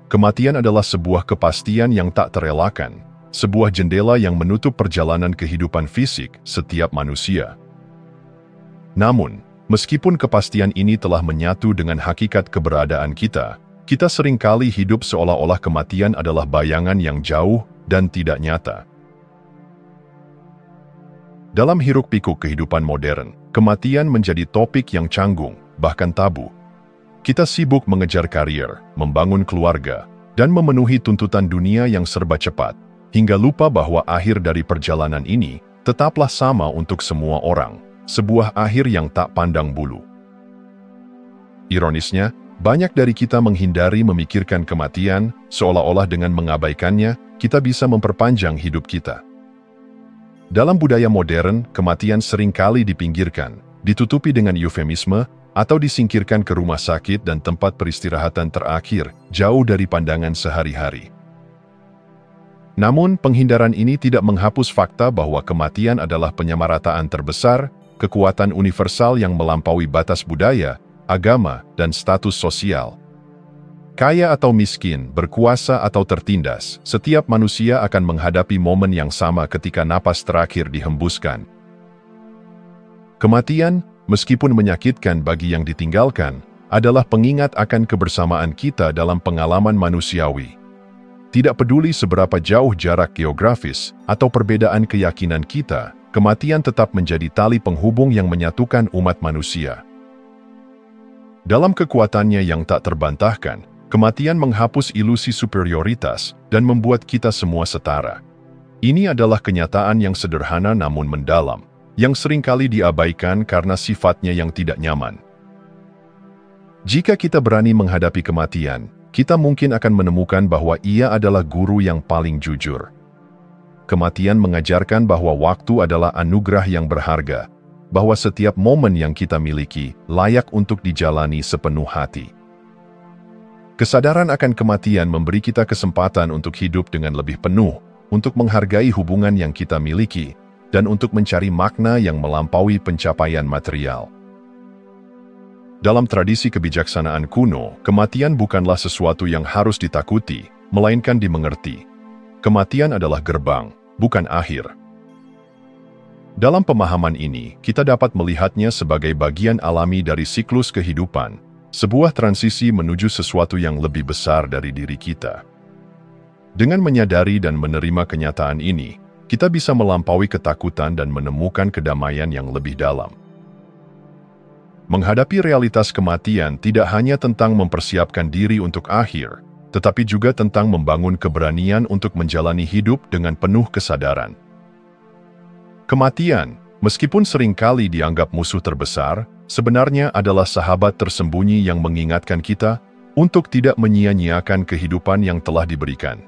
kematian adalah sebuah kepastian yang tak terelakkan, sebuah jendela yang menutup perjalanan kehidupan fisik setiap manusia. Namun, meskipun kepastian ini telah menyatu dengan hakikat keberadaan kita, kita seringkali hidup seolah-olah kematian adalah bayangan yang jauh dan tidak nyata. Dalam hiruk-pikuk kehidupan modern, kematian menjadi topik yang canggung, bahkan tabu. Kita sibuk mengejar karier, membangun keluarga, dan memenuhi tuntutan dunia yang serba cepat, hingga lupa bahwa akhir dari perjalanan ini tetaplah sama untuk semua orang, sebuah akhir yang tak pandang bulu. Ironisnya, banyak dari kita menghindari memikirkan kematian, seolah-olah dengan mengabaikannya, kita bisa memperpanjang hidup kita. Dalam budaya modern, kematian seringkali dipinggirkan, ditutupi dengan eufemisme, atau disingkirkan ke rumah sakit dan tempat peristirahatan terakhir, jauh dari pandangan sehari-hari. Namun, penghindaran ini tidak menghapus fakta bahwa kematian adalah penyamarataan terbesar, kekuatan universal yang melampaui batas budaya, agama, dan status sosial. Kaya atau miskin, berkuasa atau tertindas, setiap manusia akan menghadapi momen yang sama ketika napas terakhir dihembuskan. Kematian, meskipun menyakitkan bagi yang ditinggalkan, adalah pengingat akan kebersamaan kita dalam pengalaman manusiawi. Tidak peduli seberapa jauh jarak geografis atau perbedaan keyakinan kita, kematian tetap menjadi tali penghubung yang menyatukan umat manusia. Dalam kekuatannya yang tak terbantahkan, kematian menghapus ilusi superioritas dan membuat kita semua setara. Ini adalah kenyataan yang sederhana namun mendalam, yang seringkali diabaikan karena sifatnya yang tidak nyaman. Jika kita berani menghadapi kematian, kita mungkin akan menemukan bahwa ia adalah guru yang paling jujur. Kematian mengajarkan bahwa waktu adalah anugerah yang berharga, bahwa setiap momen yang kita miliki layak untuk dijalani sepenuh hati. Kesadaran akan kematian memberi kita kesempatan untuk hidup dengan lebih penuh, untuk menghargai hubungan yang kita miliki, dan untuk mencari makna yang melampaui pencapaian material. Dalam tradisi kebijaksanaan kuno, kematian bukanlah sesuatu yang harus ditakuti, melainkan dimengerti. Kematian adalah gerbang, bukan akhir. Dalam pemahaman ini, kita dapat melihatnya sebagai bagian alami dari siklus kehidupan, sebuah transisi menuju sesuatu yang lebih besar dari diri kita. Dengan menyadari dan menerima kenyataan ini, kita bisa melampaui ketakutan dan menemukan kedamaian yang lebih dalam. Menghadapi realitas kematian tidak hanya tentang mempersiapkan diri untuk akhir, tetapi juga tentang membangun keberanian untuk menjalani hidup dengan penuh kesadaran. Kematian, meskipun seringkali dianggap musuh terbesar, sebenarnya adalah sahabat tersembunyi yang mengingatkan kita untuk tidak menyia-nyiakan kehidupan yang telah diberikan.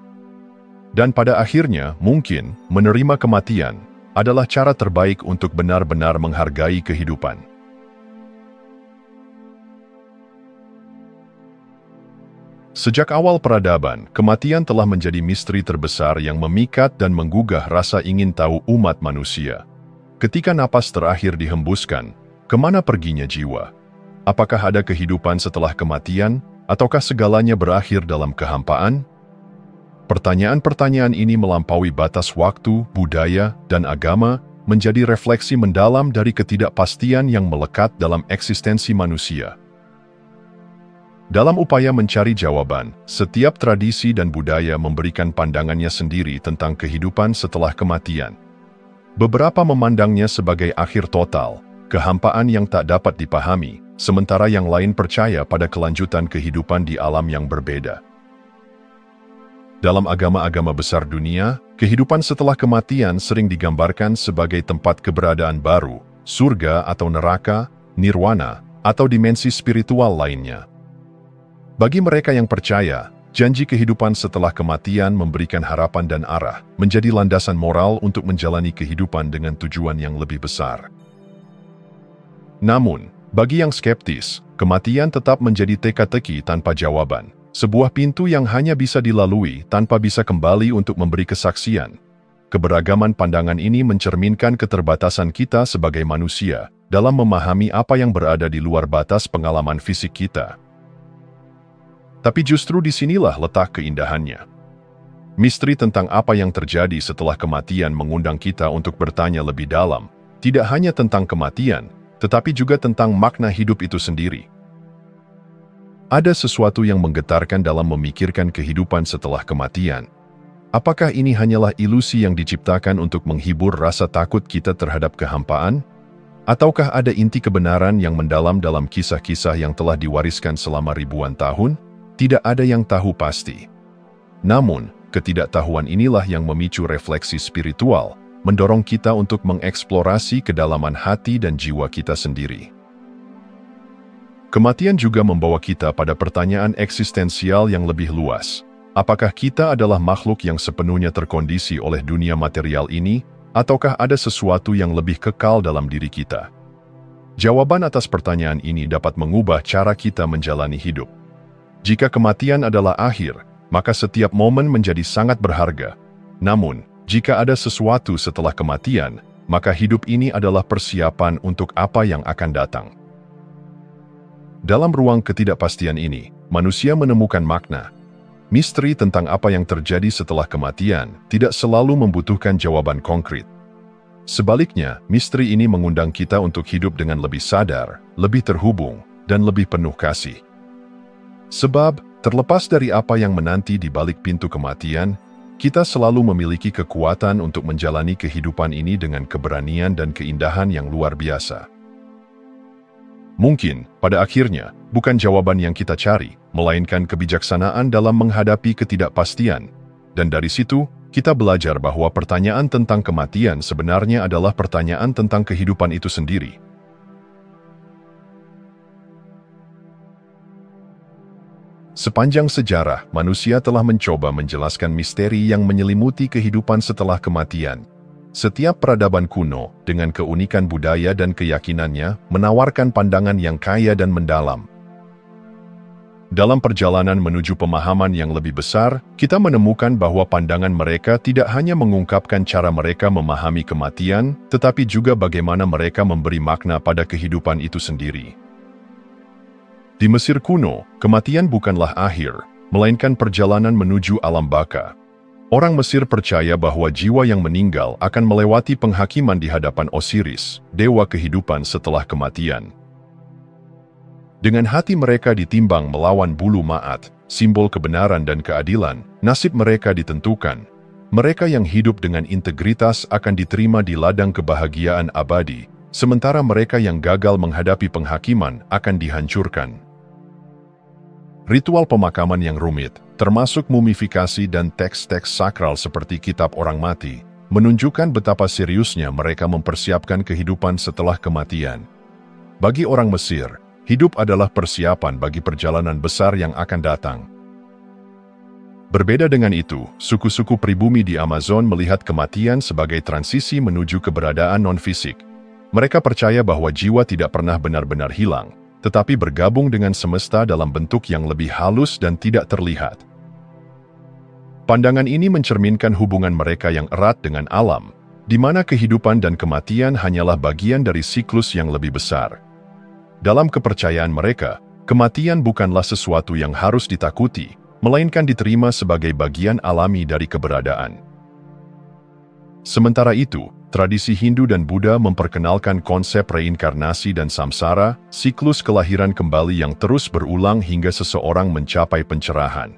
Dan pada akhirnya, mungkin, menerima kematian adalah cara terbaik untuk benar-benar menghargai kehidupan. Sejak awal peradaban, kematian telah menjadi misteri terbesar yang memikat dan menggugah rasa ingin tahu umat manusia. Ketika napas terakhir dihembuskan, kemana perginya jiwa? Apakah ada kehidupan setelah kematian, ataukah segalanya berakhir dalam kehampaan? Pertanyaan-pertanyaan ini melampaui batas waktu, budaya, dan agama, menjadi refleksi mendalam dari ketidakpastian yang melekat dalam eksistensi manusia. Dalam upaya mencari jawaban, setiap tradisi dan budaya memberikan pandangannya sendiri tentang kehidupan setelah kematian. Beberapa memandangnya sebagai akhir total, kehampaan yang tak dapat dipahami, sementara yang lain percaya pada kelanjutan kehidupan di alam yang berbeda. Dalam agama-agama besar dunia, kehidupan setelah kematian sering digambarkan sebagai tempat keberadaan baru, surga atau neraka, nirwana, atau dimensi spiritual lainnya. Bagi mereka yang percaya, janji kehidupan setelah kematian memberikan harapan dan arah, menjadi landasan moral untuk menjalani kehidupan dengan tujuan yang lebih besar. Namun, bagi yang skeptis, kematian tetap menjadi teka-teki tanpa jawaban. Sebuah pintu yang hanya bisa dilalui tanpa bisa kembali untuk memberi kesaksian. Keberagaman pandangan ini mencerminkan keterbatasan kita sebagai manusia dalam memahami apa yang berada di luar batas pengalaman fisik kita. Tapi justru disinilah letak keindahannya. Misteri tentang apa yang terjadi setelah kematian mengundang kita untuk bertanya lebih dalam, tidak hanya tentang kematian, tetapi juga tentang makna hidup itu sendiri. Ada sesuatu yang menggetarkan dalam memikirkan kehidupan setelah kematian. Apakah ini hanyalah ilusi yang diciptakan untuk menghibur rasa takut kita terhadap kehampaan? Ataukah ada inti kebenaran yang mendalam dalam kisah-kisah yang telah diwariskan selama ribuan tahun? Tidak ada yang tahu pasti. Namun, ketidaktahuan inilah yang memicu refleksi spiritual, mendorong kita untuk mengeksplorasi kedalaman hati dan jiwa kita sendiri. Kematian juga membawa kita pada pertanyaan eksistensial yang lebih luas. Apakah kita adalah makhluk yang sepenuhnya terkondisi oleh dunia material ini, ataukah ada sesuatu yang lebih kekal dalam diri kita? Jawaban atas pertanyaan ini dapat mengubah cara kita menjalani hidup. Jika kematian adalah akhir, maka setiap momen menjadi sangat berharga. Namun, jika ada sesuatu setelah kematian, maka hidup ini adalah persiapan untuk apa yang akan datang. Dalam ruang ketidakpastian ini, manusia menemukan makna. Misteri tentang apa yang terjadi setelah kematian tidak selalu membutuhkan jawaban konkret. Sebaliknya, misteri ini mengundang kita untuk hidup dengan lebih sadar, lebih terhubung, dan lebih penuh kasih. Sebab, terlepas dari apa yang menanti di balik pintu kematian, kita selalu memiliki kekuatan untuk menjalani kehidupan ini dengan keberanian dan keindahan yang luar biasa. Mungkin, pada akhirnya, bukan jawaban yang kita cari, melainkan kebijaksanaan dalam menghadapi ketidakpastian. Dan dari situ, kita belajar bahwa pertanyaan tentang kematian sebenarnya adalah pertanyaan tentang kehidupan itu sendiri. Sepanjang sejarah, manusia telah mencoba menjelaskan misteri yang menyelimuti kehidupan setelah kematian. Setiap peradaban kuno, dengan keunikan budaya dan keyakinannya, menawarkan pandangan yang kaya dan mendalam. Dalam perjalanan menuju pemahaman yang lebih besar, kita menemukan bahwa pandangan mereka tidak hanya mengungkapkan cara mereka memahami kematian, tetapi juga bagaimana mereka memberi makna pada kehidupan itu sendiri. Di Mesir kuno, kematian bukanlah akhir, melainkan perjalanan menuju alam baka. Orang Mesir percaya bahwa jiwa yang meninggal akan melewati penghakiman di hadapan Osiris, dewa kehidupan setelah kematian. Dengan hati mereka ditimbang melawan bulu Ma'at, simbol kebenaran dan keadilan, nasib mereka ditentukan. Mereka yang hidup dengan integritas akan diterima di ladang kebahagiaan abadi, sementara mereka yang gagal menghadapi penghakiman akan dihancurkan. Ritual pemakaman yang rumit, termasuk mumifikasi dan teks-teks sakral seperti kitab orang mati, menunjukkan betapa seriusnya mereka mempersiapkan kehidupan setelah kematian. Bagi orang Mesir, hidup adalah persiapan bagi perjalanan besar yang akan datang. Berbeda dengan itu, suku-suku pribumi di Amazon melihat kematian sebagai transisi menuju keberadaan non-fisik. Mereka percaya bahwa jiwa tidak pernah benar-benar hilang, tetapi bergabung dengan semesta dalam bentuk yang lebih halus dan tidak terlihat. Pandangan ini mencerminkan hubungan mereka yang erat dengan alam, di mana kehidupan dan kematian hanyalah bagian dari siklus yang lebih besar. Dalam kepercayaan mereka, kematian bukanlah sesuatu yang harus ditakuti, melainkan diterima sebagai bagian alami dari keberadaan. Sementara itu, tradisi Hindu dan Buddha memperkenalkan konsep reinkarnasi dan samsara, siklus kelahiran kembali yang terus berulang hingga seseorang mencapai pencerahan.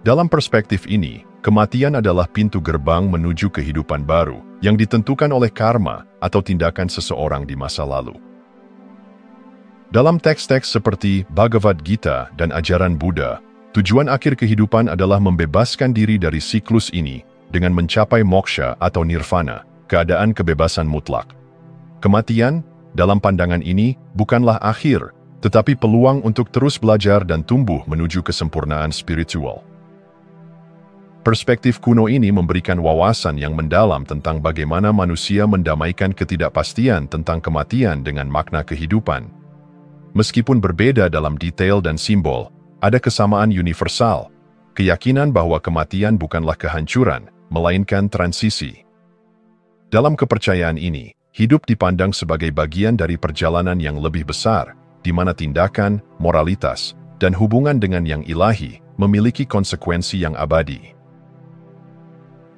Dalam perspektif ini, kematian adalah pintu gerbang menuju kehidupan baru, yang ditentukan oleh karma atau tindakan seseorang di masa lalu. Dalam teks-teks seperti Bhagavad Gita dan ajaran Buddha, tujuan akhir kehidupan adalah membebaskan diri dari siklus ini dengan mencapai moksha atau nirvana, keadaan kebebasan mutlak. Kematian, dalam pandangan ini, bukanlah akhir, tetapi peluang untuk terus belajar dan tumbuh menuju kesempurnaan spiritual. Perspektif kuno ini memberikan wawasan yang mendalam tentang bagaimana manusia mendamaikan ketidakpastian tentang kematian dengan makna kehidupan. Meskipun berbeda dalam detail dan simbol, ada kesamaan universal, keyakinan bahwa kematian bukanlah kehancuran, melainkan transisi. Dalam kepercayaan ini, hidup dipandang sebagai bagian dari perjalanan yang lebih besar, di mana tindakan, moralitas, dan hubungan dengan yang ilahi memiliki konsekuensi yang abadi.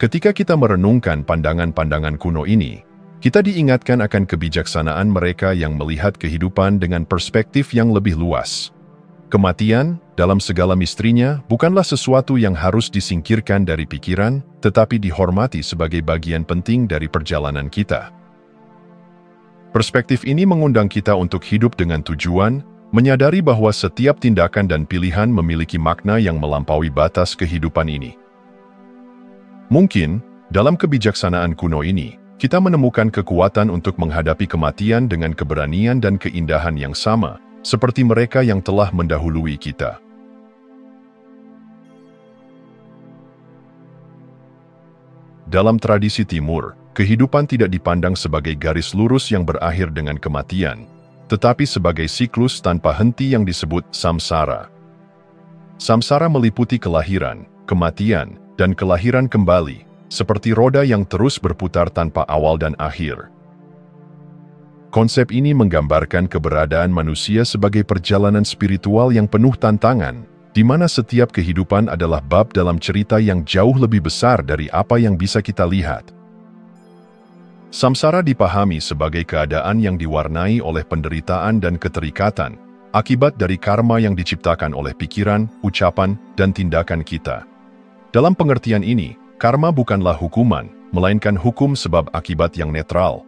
Ketika kita merenungkan pandangan-pandangan kuno ini, kita diingatkan akan kebijaksanaan mereka yang melihat kehidupan dengan perspektif yang lebih luas. Kematian, dalam segala misterinya, bukanlah sesuatu yang harus disingkirkan dari pikiran, tetapi dihormati sebagai bagian penting dari perjalanan kita. Perspektif ini mengundang kita untuk hidup dengan tujuan, menyadari bahwa setiap tindakan dan pilihan memiliki makna yang melampaui batas kehidupan ini. Mungkin, dalam kebijaksanaan kuno ini, kita menemukan kekuatan untuk menghadapi kematian dengan keberanian dan keindahan yang sama, seperti mereka yang telah mendahului kita. Dalam tradisi Timur, kehidupan tidak dipandang sebagai garis lurus yang berakhir dengan kematian, tetapi sebagai siklus tanpa henti yang disebut samsara. Samsara meliputi kelahiran, kematian, dan kelahiran kembali, seperti roda yang terus berputar tanpa awal dan akhir. Konsep ini menggambarkan keberadaan manusia sebagai perjalanan spiritual yang penuh tantangan, di mana setiap kehidupan adalah bab dalam cerita yang jauh lebih besar dari apa yang bisa kita lihat. Samsara dipahami sebagai keadaan yang diwarnai oleh penderitaan dan keterikatan, akibat dari karma yang diciptakan oleh pikiran, ucapan, dan tindakan kita. Dalam pengertian ini, karma bukanlah hukuman, melainkan hukum sebab akibat yang netral.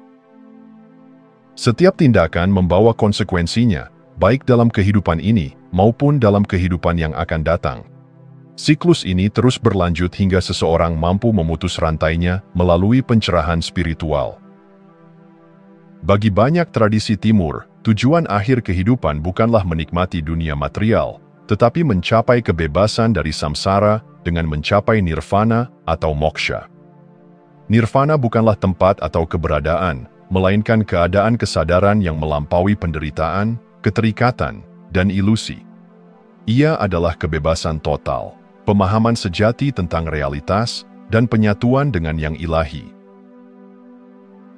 Setiap tindakan membawa konsekuensinya, baik dalam kehidupan ini maupun dalam kehidupan yang akan datang. Siklus ini terus berlanjut hingga seseorang mampu memutus rantainya melalui pencerahan spiritual. Bagi banyak tradisi Timur, tujuan akhir kehidupan bukanlah menikmati dunia material, tetapi mencapai kebebasan dari samsara dengan mencapai nirvana atau moksha. Nirvana bukanlah tempat atau keberadaan, melainkan keadaan kesadaran yang melampaui penderitaan, keterikatan, dan ilusi. Ia adalah kebebasan total, pemahaman sejati tentang realitas, dan penyatuan dengan yang ilahi.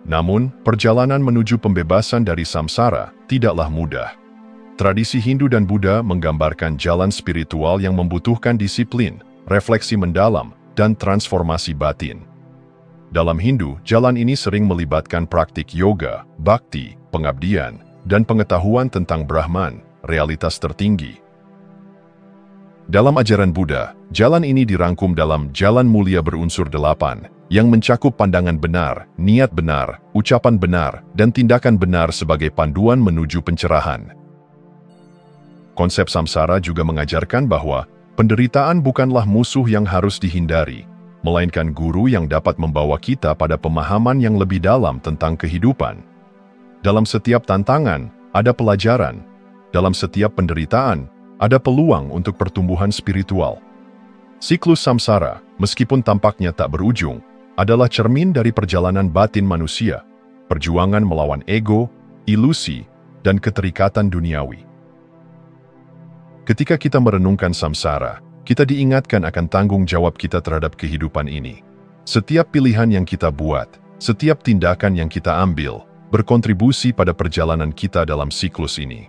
Namun, perjalanan menuju pembebasan dari samsara tidaklah mudah. Tradisi Hindu dan Buddha menggambarkan jalan spiritual yang membutuhkan disiplin, refleksi mendalam, dan transformasi batin. Dalam Hindu, jalan ini sering melibatkan praktik yoga, bhakti, pengabdian, dan pengetahuan tentang Brahman, realitas tertinggi. Dalam ajaran Buddha, jalan ini dirangkum dalam Jalan Mulia berunsur 8, yang mencakup pandangan benar, niat benar, ucapan benar, dan tindakan benar sebagai panduan menuju pencerahan. Konsep samsara juga mengajarkan bahwa penderitaan bukanlah musuh yang harus dihindari, melainkan guru yang dapat membawa kita pada pemahaman yang lebih dalam tentang kehidupan. Dalam setiap tantangan, ada pelajaran. Dalam setiap penderitaan, ada peluang untuk pertumbuhan spiritual. Siklus samsara, meskipun tampaknya tak berujung, adalah cermin dari perjalanan batin manusia, perjuangan melawan ego, ilusi, dan keterikatan duniawi. Ketika kita merenungkan samsara, kita diingatkan akan tanggung jawab kita terhadap kehidupan ini. Setiap pilihan yang kita buat, setiap tindakan yang kita ambil, berkontribusi pada perjalanan kita dalam siklus ini.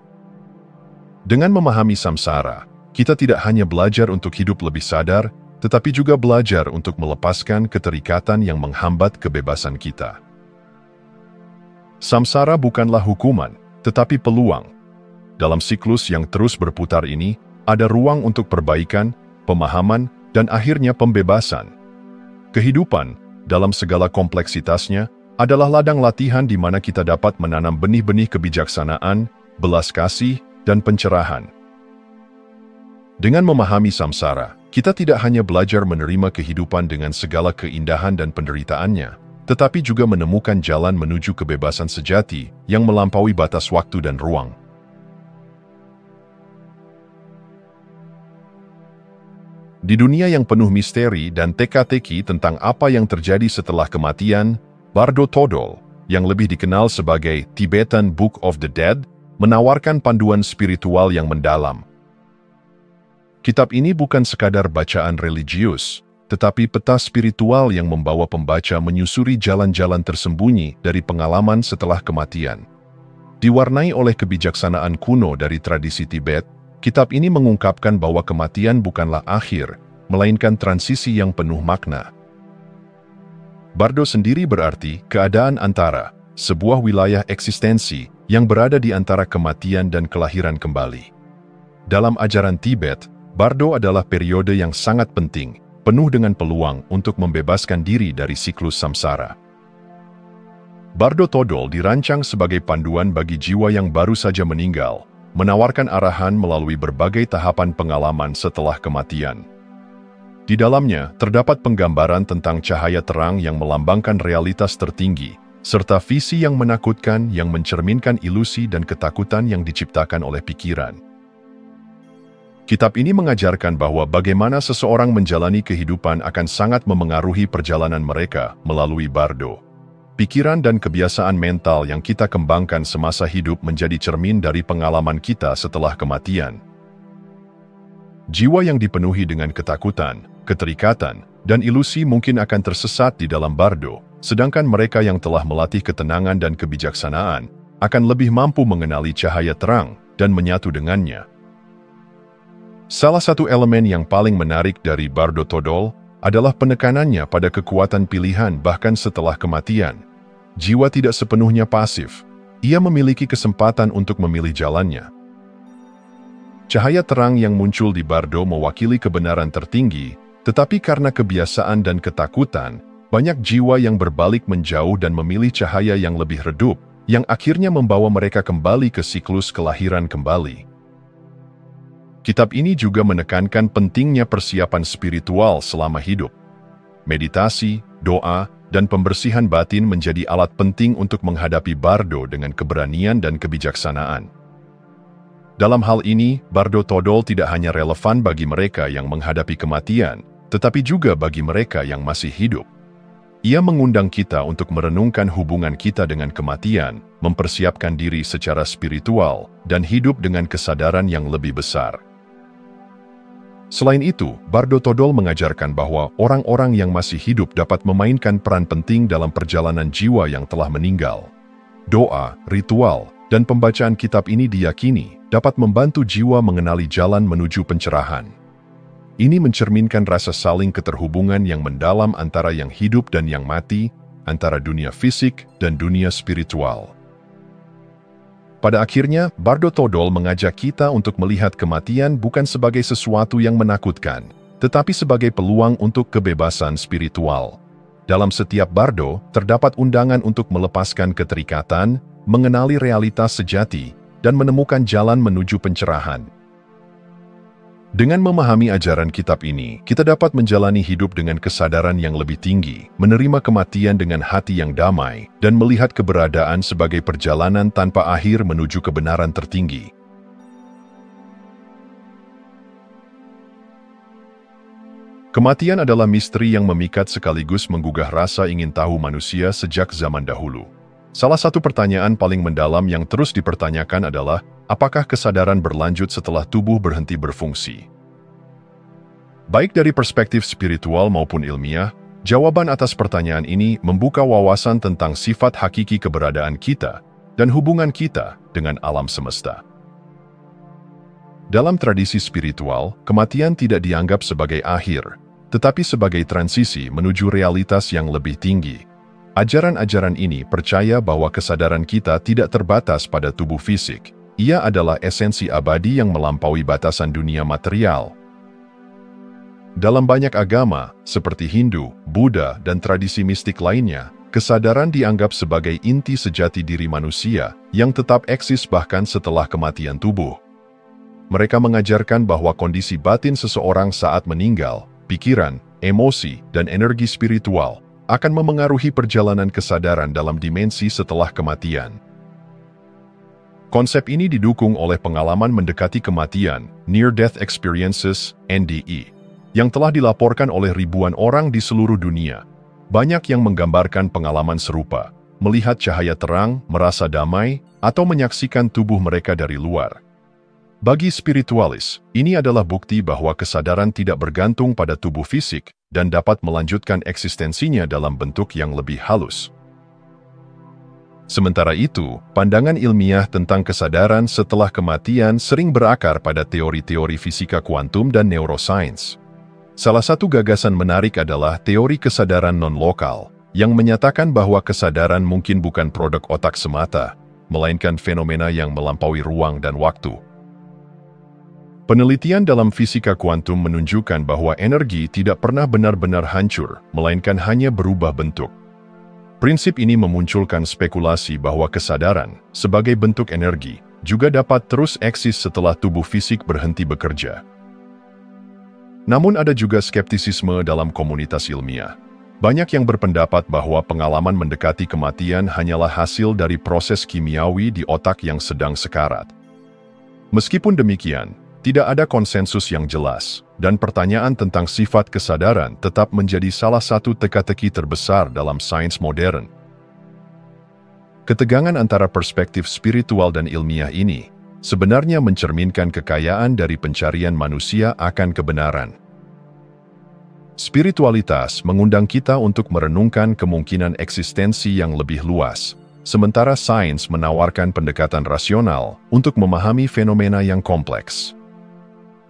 Dengan memahami samsara, kita tidak hanya belajar untuk hidup lebih sadar, tetapi juga belajar untuk melepaskan keterikatan yang menghambat kebebasan kita. Samsara bukanlah hukuman, tetapi peluang. Dalam siklus yang terus berputar ini, ada ruang untuk perbaikan, pemahaman, dan akhirnya pembebasan. Kehidupan, dalam segala kompleksitasnya, adalah ladang latihan di mana kita dapat menanam benih-benih kebijaksanaan, belas kasih, dan pencerahan. Dengan memahami samsara, kita tidak hanya belajar menerima kehidupan dengan segala keindahan dan penderitaannya, tetapi juga menemukan jalan menuju kebebasan sejati yang melampaui batas waktu dan ruang. Di dunia yang penuh misteri dan teka-teki tentang apa yang terjadi setelah kematian, Bardo Thodol, yang lebih dikenal sebagai Tibetan Book of the Dead, menawarkan panduan spiritual yang mendalam. Kitab ini bukan sekadar bacaan religius, tetapi peta spiritual yang membawa pembaca menyusuri jalan-jalan tersembunyi dari pengalaman setelah kematian. Diwarnai oleh kebijaksanaan kuno dari tradisi Tibet, kitab ini mengungkapkan bahwa kematian bukanlah akhir, melainkan transisi yang penuh makna. Bardo sendiri berarti keadaan antara, sebuah wilayah eksistensi yang berada di antara kematian dan kelahiran kembali. Dalam ajaran Tibet, Bardo adalah periode yang sangat penting, penuh dengan peluang untuk membebaskan diri dari siklus samsara. Bardo Todol dirancang sebagai panduan bagi jiwa yang baru saja meninggal, menawarkan arahan melalui berbagai tahapan pengalaman setelah kematian. Di dalamnya, terdapat penggambaran tentang cahaya terang yang melambangkan realitas tertinggi, serta visi yang menakutkan yang mencerminkan ilusi dan ketakutan yang diciptakan oleh pikiran. Kitab ini mengajarkan bahwa bagaimana seseorang menjalani kehidupan akan sangat memengaruhi perjalanan mereka melalui Bardo. Pikiran dan kebiasaan mental yang kita kembangkan semasa hidup menjadi cermin dari pengalaman kita setelah kematian. Jiwa yang dipenuhi dengan ketakutan, keterikatan, dan ilusi mungkin akan tersesat di dalam Bardo, sedangkan mereka yang telah melatih ketenangan dan kebijaksanaan akan lebih mampu mengenali cahaya terang dan menyatu dengannya. Salah satu elemen yang paling menarik dari Bardo Todol adalah penekanannya pada kekuatan pilihan bahkan setelah kematian. Jiwa tidak sepenuhnya pasif. Ia memiliki kesempatan untuk memilih jalannya. Cahaya terang yang muncul di Bardo mewakili kebenaran tertinggi, tetapi karena kebiasaan dan ketakutan, banyak jiwa yang berbalik menjauh dan memilih cahaya yang lebih redup, yang akhirnya membawa mereka kembali ke siklus kelahiran kembali. Kitab ini juga menekankan pentingnya persiapan spiritual selama hidup. Meditasi, doa, dan pembersihan batin menjadi alat penting untuk menghadapi Bardo dengan keberanian dan kebijaksanaan. Dalam hal ini, Bardo Todol tidak hanya relevan bagi mereka yang menghadapi kematian, tetapi juga bagi mereka yang masih hidup. Ia mengundang kita untuk merenungkan hubungan kita dengan kematian, mempersiapkan diri secara spiritual, dan hidup dengan kesadaran yang lebih besar. Selain itu, Bardo Todol mengajarkan bahwa orang-orang yang masih hidup dapat memainkan peran penting dalam perjalanan jiwa yang telah meninggal. Doa, ritual, dan pembacaan kitab ini diyakini dapat membantu jiwa mengenali jalan menuju pencerahan. Ini mencerminkan rasa saling keterhubungan yang mendalam antara yang hidup dan yang mati, antara dunia fisik dan dunia spiritual. Pada akhirnya, Bardo Todol mengajak kita untuk melihat kematian bukan sebagai sesuatu yang menakutkan, tetapi sebagai peluang untuk kebebasan spiritual. Dalam setiap Bardo, terdapat undangan untuk melepaskan keterikatan, mengenali realitas sejati, dan menemukan jalan menuju pencerahan. Dengan memahami ajaran kitab ini, kita dapat menjalani hidup dengan kesadaran yang lebih tinggi, menerima kematian dengan hati yang damai, dan melihat keberadaan sebagai perjalanan tanpa akhir menuju kebenaran tertinggi. Kematian adalah misteri yang memikat sekaligus menggugah rasa ingin tahu manusia sejak zaman dahulu. Salah satu pertanyaan paling mendalam yang terus dipertanyakan adalah, apakah kesadaran berlanjut setelah tubuh berhenti berfungsi? Baik dari perspektif spiritual maupun ilmiah, jawaban atas pertanyaan ini membuka wawasan tentang sifat hakiki keberadaan kita dan hubungan kita dengan alam semesta. Dalam tradisi spiritual, kematian tidak dianggap sebagai akhir, tetapi sebagai transisi menuju realitas yang lebih tinggi. Ajaran-ajaran ini percaya bahwa kesadaran kita tidak terbatas pada tubuh fisik. Ia adalah esensi abadi yang melampaui batasan dunia material. Dalam banyak agama, seperti Hindu, Buddha, dan tradisi mistik lainnya, kesadaran dianggap sebagai inti sejati diri manusia yang tetap eksis bahkan setelah kematian tubuh. Mereka mengajarkan bahwa kondisi batin seseorang saat meninggal, pikiran, emosi, dan energi spiritual akan memengaruhi perjalanan kesadaran dalam dimensi setelah kematian. Konsep ini didukung oleh pengalaman mendekati kematian, Near-Death Experiences, NDE, yang telah dilaporkan oleh ribuan orang di seluruh dunia. Banyak yang menggambarkan pengalaman serupa, melihat cahaya terang, merasa damai, atau menyaksikan tubuh mereka dari luar. Bagi spiritualis, ini adalah bukti bahwa kesadaran tidak bergantung pada tubuh fisik dan dapat melanjutkan eksistensinya dalam bentuk yang lebih halus. Sementara itu, pandangan ilmiah tentang kesadaran setelah kematian sering berakar pada teori-teori fisika kuantum dan neuroscience. Salah satu gagasan menarik adalah teori kesadaran non-lokal, yang menyatakan bahwa kesadaran mungkin bukan produk otak semata, melainkan fenomena yang melampaui ruang dan waktu. Penelitian dalam fisika kuantum menunjukkan bahwa energi tidak pernah benar-benar hancur, melainkan hanya berubah bentuk. Prinsip ini memunculkan spekulasi bahwa kesadaran, sebagai bentuk energi, juga dapat terus eksis setelah tubuh fisik berhenti bekerja. Namun ada juga skeptisisme dalam komunitas ilmiah. Banyak yang berpendapat bahwa pengalaman mendekati kematian hanyalah hasil dari proses kimiawi di otak yang sedang sekarat. Meskipun demikian, tidak ada konsensus yang jelas, dan pertanyaan tentang sifat kesadaran tetap menjadi salah satu teka-teki terbesar dalam sains modern. Ketegangan antara perspektif spiritual dan ilmiah ini sebenarnya mencerminkan kekayaan dari pencarian manusia akan kebenaran. Spiritualitas mengundang kita untuk merenungkan kemungkinan eksistensi yang lebih luas, sementara sains menawarkan pendekatan rasional untuk memahami fenomena yang kompleks.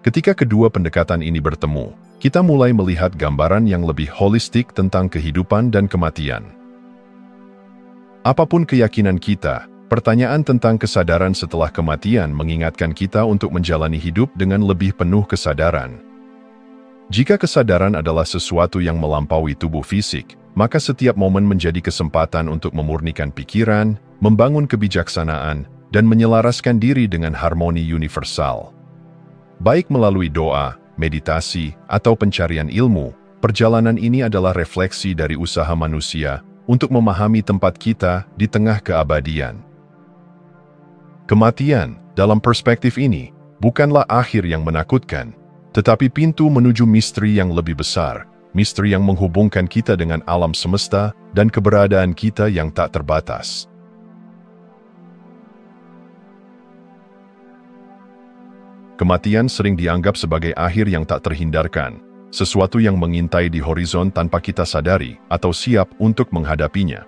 Ketika kedua pendekatan ini bertemu, kita mulai melihat gambaran yang lebih holistik tentang kehidupan dan kematian. Apapun keyakinan kita, pertanyaan tentang kesadaran setelah kematian mengingatkan kita untuk menjalani hidup dengan lebih penuh kesadaran. Jika kesadaran adalah sesuatu yang melampaui tubuh fisik, maka setiap momen menjadi kesempatan untuk memurnikan pikiran, membangun kebijaksanaan, dan menyelaraskan diri dengan harmoni universal. Baik melalui doa, meditasi, atau pencarian ilmu, perjalanan ini adalah refleksi dari usaha manusia untuk memahami tempat kita di tengah keabadian. Kematian, dalam perspektif ini, bukanlah akhir yang menakutkan, tetapi pintu menuju misteri yang lebih besar, misteri yang menghubungkan kita dengan alam semesta dan keberadaan kita yang tak terbatas. Kematian sering dianggap sebagai akhir yang tak terhindarkan, sesuatu yang mengintai di horizon tanpa kita sadari atau siap untuk menghadapinya.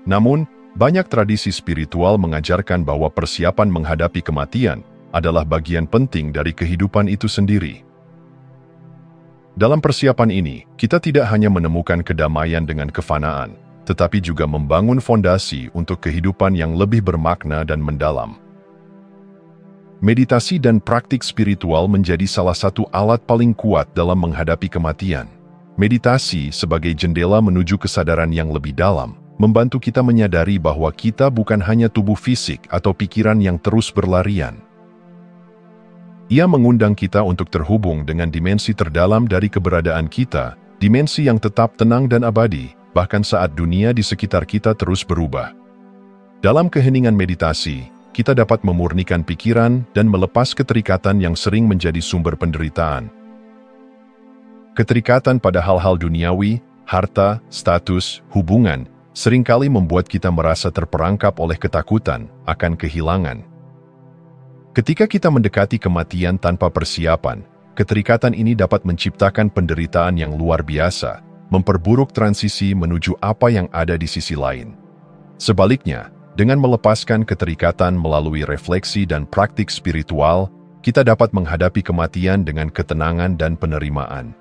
Namun, banyak tradisi spiritual mengajarkan bahwa persiapan menghadapi kematian adalah bagian penting dari kehidupan itu sendiri. Dalam persiapan ini, kita tidak hanya menemukan kedamaian dengan kefanaan, tetapi juga membangun fondasi untuk kehidupan yang lebih bermakna dan mendalam. Meditasi dan praktik spiritual menjadi salah satu alat paling kuat dalam menghadapi kematian. Meditasi sebagai jendela menuju kesadaran yang lebih dalam, membantu kita menyadari bahwa kita bukan hanya tubuh fisik atau pikiran yang terus berlarian. Ia mengundang kita untuk terhubung dengan dimensi terdalam dari keberadaan kita, dimensi yang tetap tenang dan abadi, bahkan saat dunia di sekitar kita terus berubah. Dalam keheningan meditasi, kita dapat memurnikan pikiran dan melepas keterikatan yang sering menjadi sumber penderitaan. Keterikatan pada hal-hal duniawi, harta, status, hubungan, seringkali membuat kita merasa terperangkap oleh ketakutan akan kehilangan. Ketika kita mendekati kematian tanpa persiapan, keterikatan ini dapat menciptakan penderitaan yang luar biasa, memperburuk transisi menuju apa yang ada di sisi lain. Sebaliknya, dengan melepaskan keterikatan melalui refleksi dan praktik spiritual, kita dapat menghadapi kematian dengan ketenangan dan penerimaan.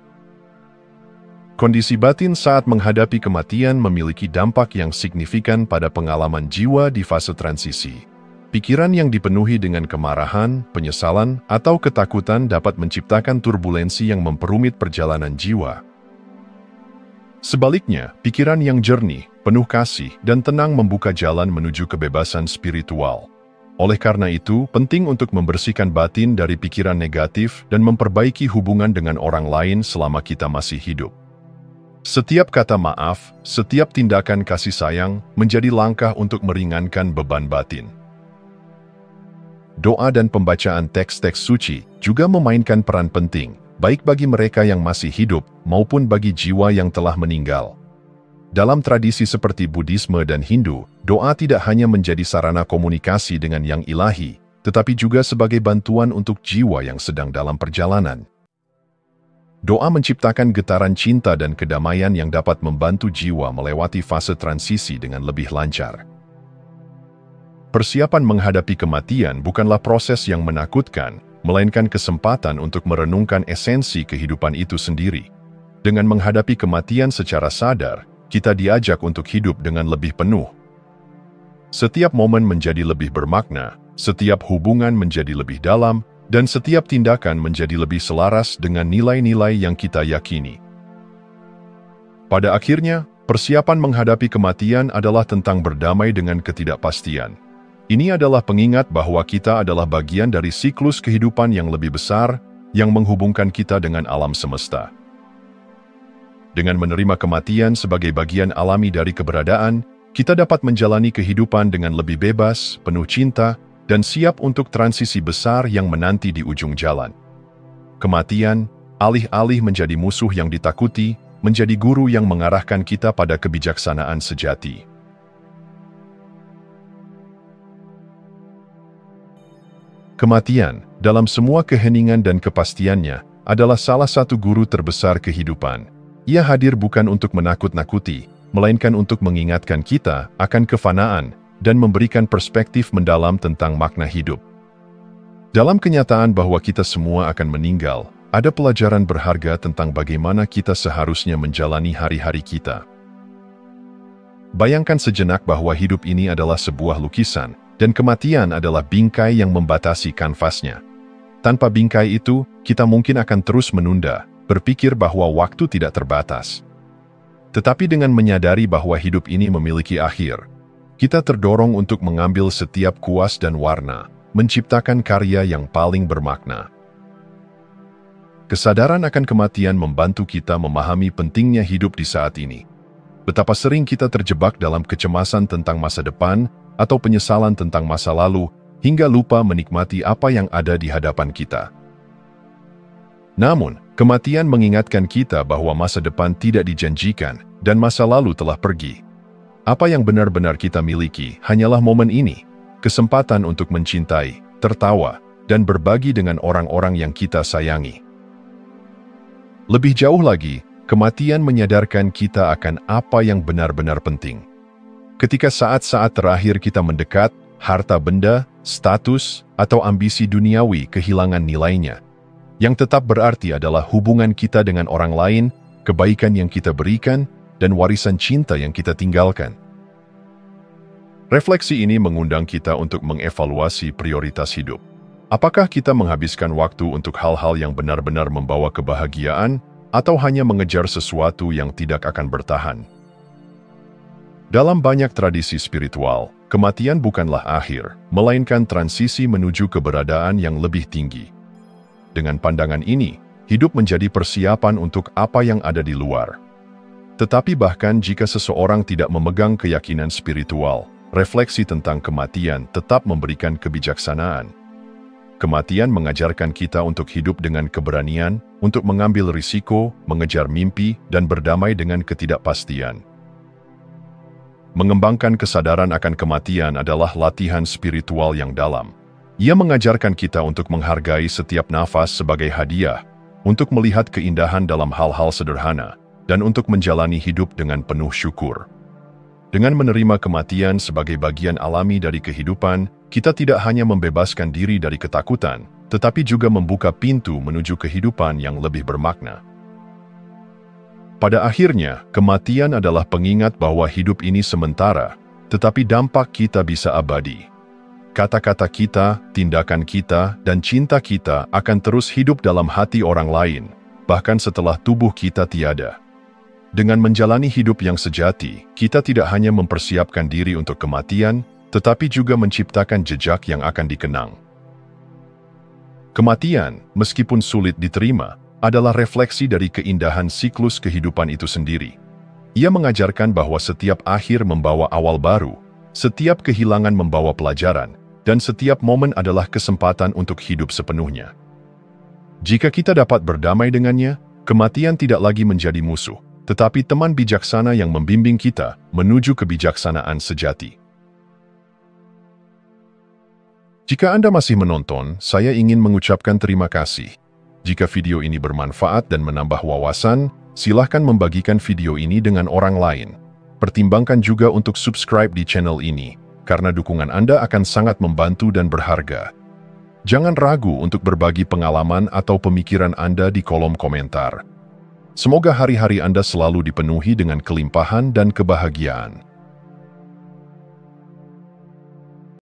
Kondisi batin saat menghadapi kematian memiliki dampak yang signifikan pada pengalaman jiwa di fase transisi. Pikiran yang dipenuhi dengan kemarahan, penyesalan, atau ketakutan dapat menciptakan turbulensi yang memperumit perjalanan jiwa. Sebaliknya, pikiran yang jernih, penuh kasih, dan tenang membuka jalan menuju kebebasan spiritual. Oleh karena itu, penting untuk membersihkan batin dari pikiran negatif dan memperbaiki hubungan dengan orang lain selama kita masih hidup. Setiap kata maaf, setiap tindakan kasih sayang menjadi langkah untuk meringankan beban batin. Doa dan pembacaan teks-teks suci juga memainkan peran penting, baik bagi mereka yang masih hidup maupun bagi jiwa yang telah meninggal. Dalam tradisi seperti Buddhisme dan Hindu, doa tidak hanya menjadi sarana komunikasi dengan yang ilahi, tetapi juga sebagai bantuan untuk jiwa yang sedang dalam perjalanan. Doa menciptakan getaran cinta dan kedamaian yang dapat membantu jiwa melewati fase transisi dengan lebih lancar. persiapan menghadapi kematian bukanlah proses yang menakutkan, melainkan kesempatan untuk merenungkan esensi kehidupan itu sendiri. Dengan menghadapi kematian secara sadar, kita diajak untuk hidup dengan lebih penuh. Setiap momen menjadi lebih bermakna, setiap hubungan menjadi lebih dalam, dan setiap tindakan menjadi lebih selaras dengan nilai-nilai yang kita yakini. Pada akhirnya, persiapan menghadapi kematian adalah tentang berdamai dengan ketidakpastian. Ini adalah pengingat bahwa kita adalah bagian dari siklus kehidupan yang lebih besar yang menghubungkan kita dengan alam semesta. Dengan menerima kematian sebagai bagian alami dari keberadaan, kita dapat menjalani kehidupan dengan lebih bebas, penuh cinta, dan siap untuk transisi besar yang menanti di ujung jalan. Kematian, alih-alih menjadi musuh yang ditakuti, menjadi guru yang mengarahkan kita pada kebijaksanaan sejati. Kematian, dalam semua keheningan dan kepastiannya, adalah salah satu guru terbesar kehidupan. Ia hadir bukan untuk menakut-nakuti, melainkan untuk mengingatkan kita akan kefanaan dan memberikan perspektif mendalam tentang makna hidup. Dalam kenyataan bahwa kita semua akan meninggal, ada pelajaran berharga tentang bagaimana kita seharusnya menjalani hari-hari kita. Bayangkan sejenak bahwa hidup ini adalah sebuah lukisan, dan kematian adalah bingkai yang membatasi kanvasnya. Tanpa bingkai itu, kita mungkin akan terus menunda, berpikir bahwa waktu tidak terbatas. Tetapi dengan menyadari bahwa hidup ini memiliki akhir, kita terdorong untuk mengambil setiap kuas dan warna, menciptakan karya yang paling bermakna. Kesadaran akan kematian membantu kita memahami pentingnya hidup di saat ini. Betapa sering kita terjebak dalam kecemasan tentang masa depan, atau penyesalan tentang masa lalu, hingga lupa menikmati apa yang ada di hadapan kita. Namun, kematian mengingatkan kita bahwa masa depan tidak dijanjikan, dan masa lalu telah pergi. Apa yang benar-benar kita miliki hanyalah momen ini, kesempatan untuk mencintai, tertawa, dan berbagi dengan orang-orang yang kita sayangi. Lebih jauh lagi, kematian menyadarkan kita akan apa yang benar-benar penting. Ketika saat-saat terakhir kita mendekat, harta benda, status, atau ambisi duniawi kehilangan nilainya. Yang tetap berarti adalah hubungan kita dengan orang lain, kebaikan yang kita berikan, dan warisan cinta yang kita tinggalkan. Refleksi ini mengundang kita untuk mengevaluasi prioritas hidup. Apakah kita menghabiskan waktu untuk hal-hal yang benar-benar membawa kebahagiaan, atau hanya mengejar sesuatu yang tidak akan bertahan? Dalam banyak tradisi spiritual, kematian bukanlah akhir, melainkan transisi menuju keberadaan yang lebih tinggi. Dengan pandangan ini, hidup menjadi persiapan untuk apa yang ada di luar. Tetapi bahkan jika seseorang tidak memegang keyakinan spiritual, refleksi tentang kematian tetap memberikan kebijaksanaan. Kematian mengajarkan kita untuk hidup dengan keberanian, untuk mengambil risiko, mengejar mimpi, dan berdamai dengan ketidakpastian. Mengembangkan kesadaran akan kematian adalah latihan spiritual yang dalam. Ia mengajarkan kita untuk menghargai setiap nafas sebagai hadiah, untuk melihat keindahan dalam hal-hal sederhana, dan untuk menjalani hidup dengan penuh syukur. Dengan menerima kematian sebagai bagian alami dari kehidupan, kita tidak hanya membebaskan diri dari ketakutan, tetapi juga membuka pintu menuju kehidupan yang lebih bermakna. Pada akhirnya, kematian adalah pengingat bahwa hidup ini sementara, tetapi dampak kita bisa abadi. Kata-kata kita, tindakan kita, dan cinta kita akan terus hidup dalam hati orang lain, bahkan setelah tubuh kita tiada. Dengan menjalani hidup yang sejati, kita tidak hanya mempersiapkan diri untuk kematian, tetapi juga menciptakan jejak yang akan dikenang. Kematian, meskipun sulit diterima, adalah refleksi dari keindahan siklus kehidupan itu sendiri. Ia mengajarkan bahwa setiap akhir membawa awal baru, setiap kehilangan membawa pelajaran, dan setiap momen adalah kesempatan untuk hidup sepenuhnya. Jika kita dapat berdamai dengannya, kematian tidak lagi menjadi musuh, tetapi teman bijaksana yang membimbing kita menuju kebijaksanaan sejati. Jika Anda masih menonton, saya ingin mengucapkan terima kasih. Jika video ini bermanfaat dan menambah wawasan, silahkan membagikan video ini dengan orang lain. Pertimbangkan juga untuk subscribe di channel ini, karena dukungan Anda akan sangat membantu dan berharga. Jangan ragu untuk berbagi pengalaman atau pemikiran Anda di kolom komentar. Semoga hari-hari Anda selalu dipenuhi dengan kelimpahan dan kebahagiaan.